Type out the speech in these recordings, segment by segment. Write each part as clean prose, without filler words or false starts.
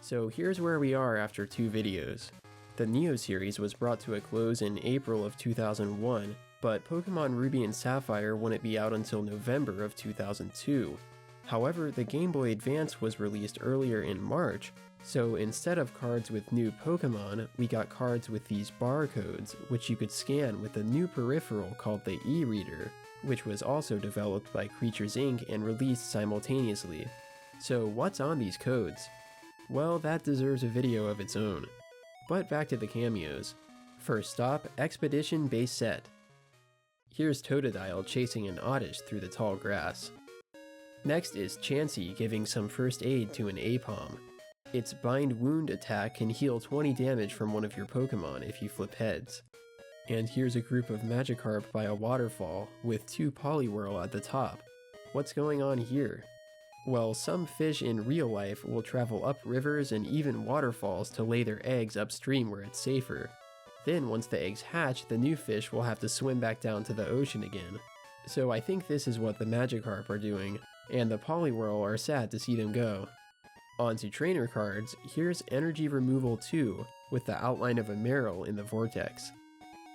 So here's where we are after 2 videos. The Neo series was brought to a close in April of 2001, but Pokemon Ruby and Sapphire wouldn't be out until November of 2002. However, the Game Boy Advance was released earlier in March, so instead of cards with new Pokemon, we got cards with these barcodes, which you could scan with a new peripheral called the e-reader, which was also developed by Creatures Inc. and released simultaneously. So what's on these codes? Well, that deserves a video of its own. But back to the cameos. First stop, Expedition Base Set. Here's Totodile chasing an Oddish through the tall grass. Next is Chansey giving some first aid to an Aipom. Its Bind Wound attack can heal 20 damage from one of your Pokemon if you flip heads. And here's a group of Magikarp by a waterfall, with 2 Poliwhirl at the top. What's going on here? Well, some fish in real life will travel up rivers and even waterfalls to lay their eggs upstream where it's safer. Then once the eggs hatch, the new fish will have to swim back down to the ocean again. So I think this is what the Magikarp are doing, and the Poliwhirl are sad to see them go. On to trainer cards, here's Energy Removal 2, with the outline of a Marill in the vortex.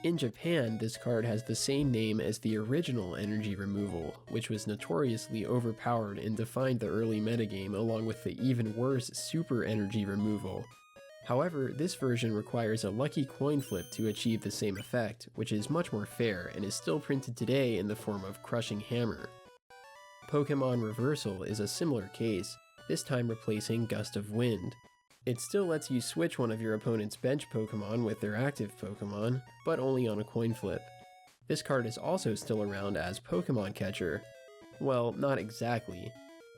In Japan, this card has the same name as the original Energy Removal, which was notoriously overpowered and defined the early metagame along with the even worse Super Energy Removal. However, this version requires a lucky coin flip to achieve the same effect, which is much more fair and is still printed today in the form of Crushing Hammer. Pokemon Reversal is a similar case, this time replacing Gust of Wind. It still lets you switch one of your opponent's bench Pokemon with their active Pokemon, but only on a coin flip. This card is also still around as Pokemon Catcher. Well, not exactly.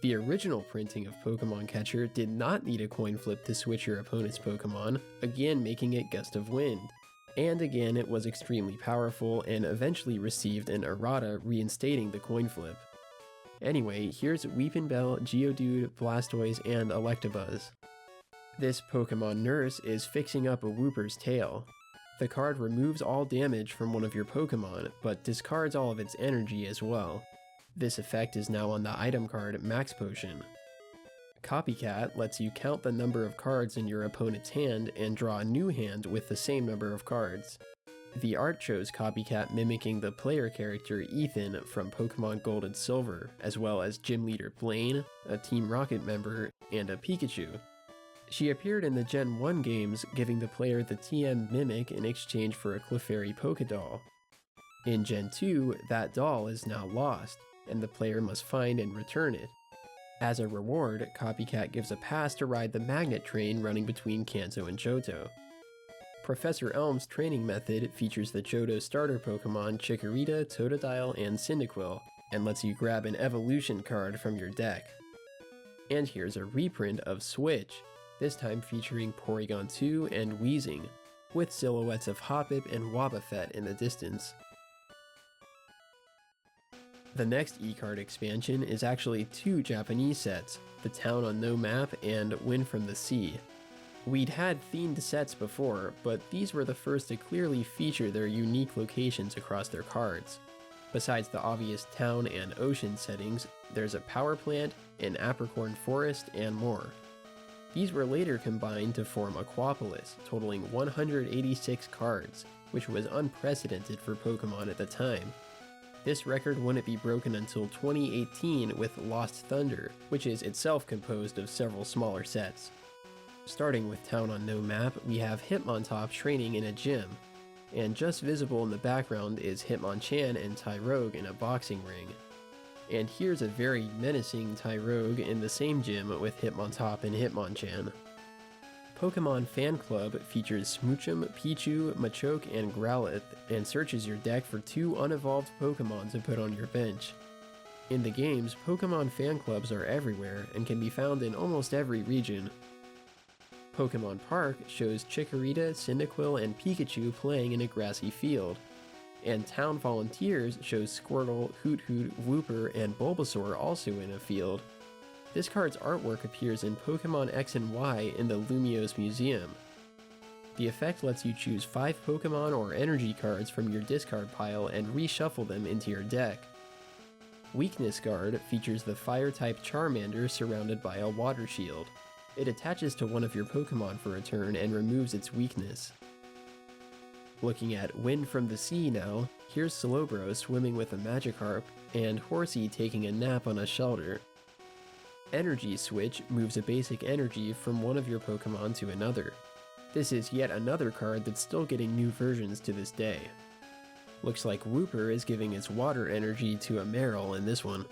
The original printing of Pokemon Catcher did not need a coin flip to switch your opponent's Pokemon, again making it Gust of Wind. And again, it was extremely powerful and eventually received an errata reinstating the coin flip. Anyway, here's Weepinbell, Geodude, Blastoise, and Electabuzz. This Pokemon Nurse is fixing up a Wooper's tail. The card removes all damage from one of your Pokemon, but discards all of its energy as well. This effect is now on the item card Max Potion. Copycat lets you count the number of cards in your opponent's hand and draw a new hand with the same number of cards. The art shows Copycat mimicking the player character Ethan from Pokemon Gold and Silver, as well as Gym Leader Blaine, a Team Rocket member, and a Pikachu. She appeared in the Gen 1 games, giving the player the TM Mimic in exchange for a Clefairy Pokédoll. In Gen 2, that doll is now lost, and the player must find and return it. As a reward, Copycat gives a pass to ride the magnet train running between Kanto and Johto. Professor Elm's training method features the Johto starter Pokemon Chikorita, Totodile, and Cyndaquil, and lets you grab an evolution card from your deck. And here's a reprint of Switch, this time featuring Porygon 2 and Weezing, with silhouettes of Hoppip and Wobbuffet in the distance. The next e-card expansion is actually 2 Japanese sets, the Town on No Map and Wind from the Sea. We'd had themed sets before, but these were the first to clearly feature their unique locations across their cards. Besides the obvious town and ocean settings, there's a power plant, an apricorn forest, and more. These were later combined to form Aquapolis, totaling 186 cards, which was unprecedented for Pokemon at the time. This record wouldn't be broken until 2018 with Lost Thunder, which is itself composed of several smaller sets. Starting with Town on No Map, we have Hitmontop training in a gym, and just visible in the background is Hitmonchan and Tyrogue in a boxing ring. And here's a very menacing Tyrogue in the same gym with Hitmontop and Hitmonchan. Pokemon Fan Club features Smoochum, Pichu, Machoke, and Growlithe, and searches your deck for 2 unevolved Pokemon to put on your bench. In the games, Pokemon Fan Clubs are everywhere and can be found in almost every region. Pokemon Park shows Chikorita, Cyndaquil, and Pikachu playing in a grassy field. And Town Volunteers shows Squirtle, Hoothoot, Wooper, and Bulbasaur also in a field. This card's artwork appears in Pokemon X and Y in the Lumiose Museum. The effect lets you choose 5 Pokemon or energy cards from your discard pile and reshuffle them into your deck. Weakness Guard features the Fire-type Charmander surrounded by a water shield. It attaches to one of your Pokemon for a turn and removes its weakness. Looking at Wind from the Sea now, here's Slowbro swimming with a Magikarp, and Horsey taking a nap on a shelter. Energy Switch moves a basic energy from one of your Pokemon to another. This is yet another card that's still getting new versions to this day. Looks like Wooper is giving its water energy to a Marill in this one.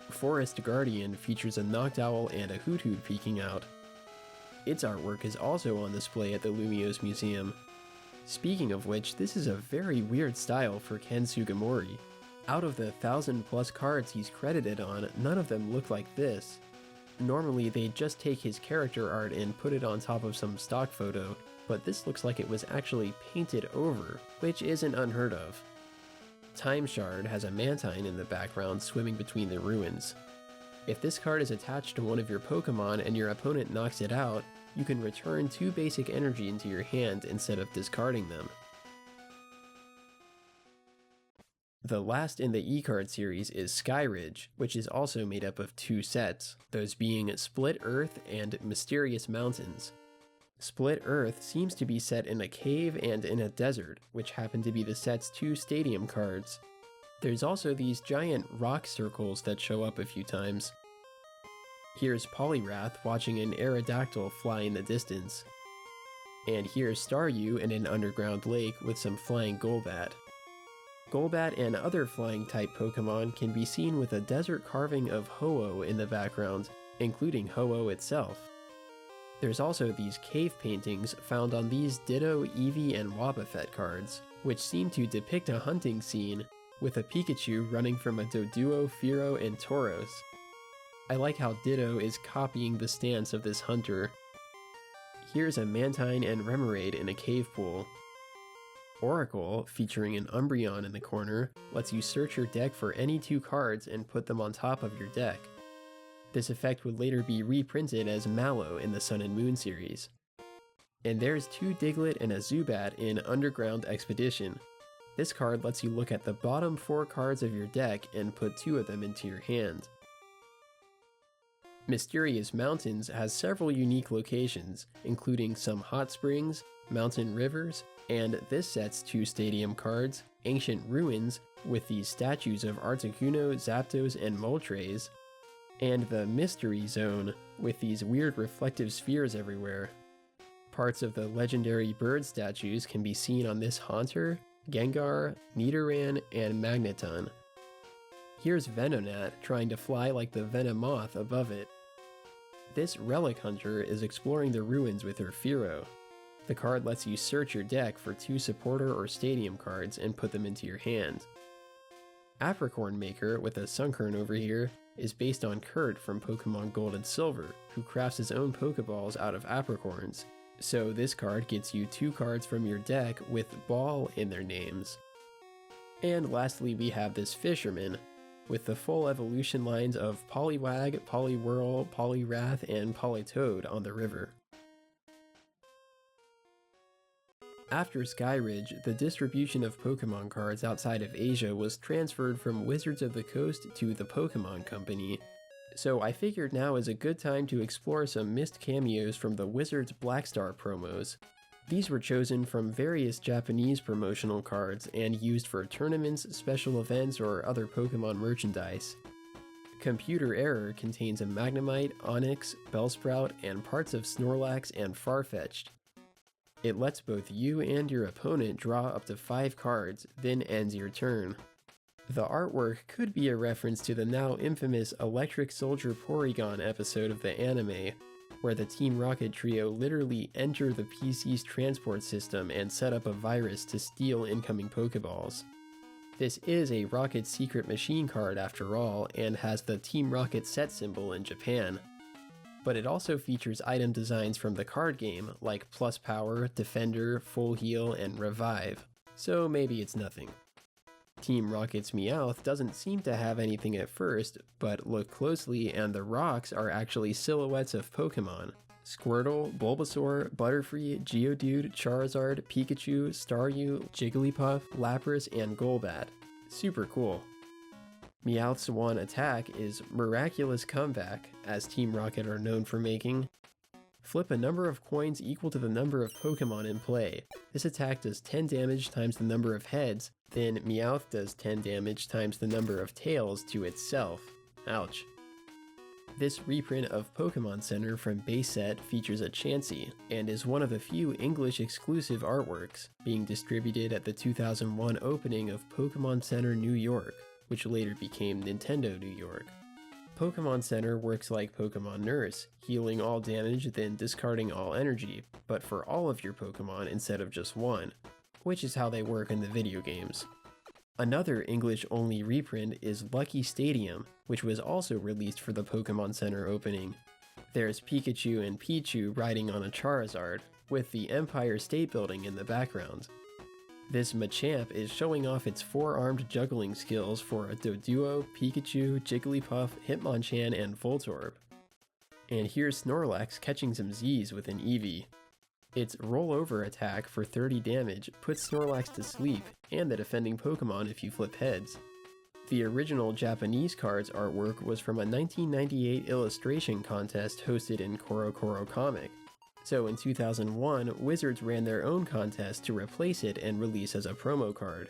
Forest Guardian features a Noctowl and a Hoothoot peeking out. Its artwork is also on display at the Lumiose Museum. Speaking of which, this is a very weird style for Ken Sugimori. Out of the 1,000+ cards he's credited on, none of them look like this. Normally they'd just take his character art and put it on top of some stock photo, but this looks like it was actually painted over, which isn't unheard of. Time Shard has a Mantine in the background swimming between the ruins. If this card is attached to one of your Pokemon and your opponent knocks it out, you can return 2 basic energy into your hand instead of discarding them. The last in the E-card series is Skyridge, which is also made up of 2 sets, those being Split Earth and Mysterious Mountains. Split Earth seems to be set in a cave and in a desert, which happen to be the set's 2 stadium cards. There's also these giant rock circles that show up a few times. Here's Poliwrath watching an Aerodactyl fly in the distance. And here's Staryu in an underground lake with some flying Golbat. Golbat and other flying-type Pokemon can be seen with a desert carving of Ho-Oh in the background, including Ho-Oh itself. There's also these cave paintings found on these Ditto, Eevee, and Wobbuffet cards, which seem to depict a hunting scene, with a Pikachu running from a Doduo, Fearow, and Tauros. I like how Ditto is copying the stance of this hunter. Here's a Mantine and Remoraid in a cave pool. Oracle, featuring an Umbreon in the corner, lets you search your deck for any 2 cards and put them on top of your deck. This effect would later be reprinted as Mallow in the Sun and Moon series. And there's 2 Diglett and a Zubat in Underground Expedition. This card lets you look at the bottom 4 cards of your deck and put 2 of them into your hand. Mysterious Mountains has several unique locations, including some hot springs, mountain rivers, and this set's 2 stadium cards, Ancient Ruins, with these statues of Articuno, Zapdos, and Moltres, and the Mystery Zone, with these weird reflective spheres everywhere. Parts of the legendary bird statues can be seen on this Haunter, Gengar, Nidoran, and Magneton. Here's Venonat trying to fly like the Venomoth above it. This Relic Hunter is exploring the ruins with her Fearow. The card lets you search your deck for 2 supporter or stadium cards and put them into your hand. Apricorn Maker, with a Sunkern over here, is based on Kurt from Pokemon Gold and Silver, who crafts his own Pokeballs out of apricorns. So this card gets you 2 cards from your deck with ball in their names. And lastly we have this Fisherman, with the full evolution lines of Poliwag, Poliwhirl, Poliwrath, and Politoed on the river. After Skyridge, the distribution of Pokemon cards outside of Asia was transferred from Wizards of the Coast to the Pokemon Company, so I figured now is a good time to explore some missed cameos from the Wizards Black Star promos. These were chosen from various Japanese promotional cards and used for tournaments, special events, or other Pokemon merchandise. Computer Error contains a Magnemite, Onix, Bellsprout, and parts of Snorlax and Farfetch'd. It lets both you and your opponent draw up to 5 cards, then ends your turn. The artwork could be a reference to the now infamous Electric Soldier Porygon episode of the anime, where the Team Rocket trio literally enter the PC's transport system and set up a virus to steal incoming Pokeballs. This is a Rocket Secret Machine card after all, and has the Team Rocket set symbol in Japan. But it also features item designs from the card game, like Plus Power, Defender, Full Heal, and Revive, so maybe it's nothing. Team Rocket's Meowth doesn't seem to have anything at first, but look closely and the rocks are actually silhouettes of Pokemon. Squirtle, Bulbasaur, Butterfree, Geodude, Charizard, Pikachu, Staryu, Jigglypuff, Lapras, and Golbat. Super cool. Meowth's one attack is Miraculous Comeback, as Team Rocket are known for making. Flip a number of coins equal to the number of Pokemon in play. This attack does 10 damage times the number of heads, then Meowth does 10 damage times the number of tails to itself. Ouch. This reprint of Pokemon Center from base set features a Chansey, and is one of the few English exclusive artworks, being distributed at the 2001 opening of Pokemon Center New York, which later became Nintendo New York. Pokemon Center works like Pokemon Nurse, healing all damage then discarding all energy, but for all of your Pokemon instead of just one, which is how they work in the video games. Another English-only reprint is Lucky Stadium, which was also released for the Pokemon Center opening. There's Pikachu and Pichu riding on a Charizard, with the Empire State Building in the background. This Machamp is showing off its 4-armed juggling skills for a Doduo, Pikachu, Jigglypuff, Hitmonchan, and Voltorb. And here's Snorlax catching some Z's with an Eevee. Its rollover attack for 30 damage puts Snorlax to sleep, and the defending Pokemon if you flip heads. The original Japanese cards artwork was from a 1998 illustration contest hosted in CoroCoro Comic. So in 2001, Wizards ran their own contest to replace it and release as a promo card.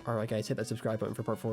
Alright guys, hit that subscribe button for part 4.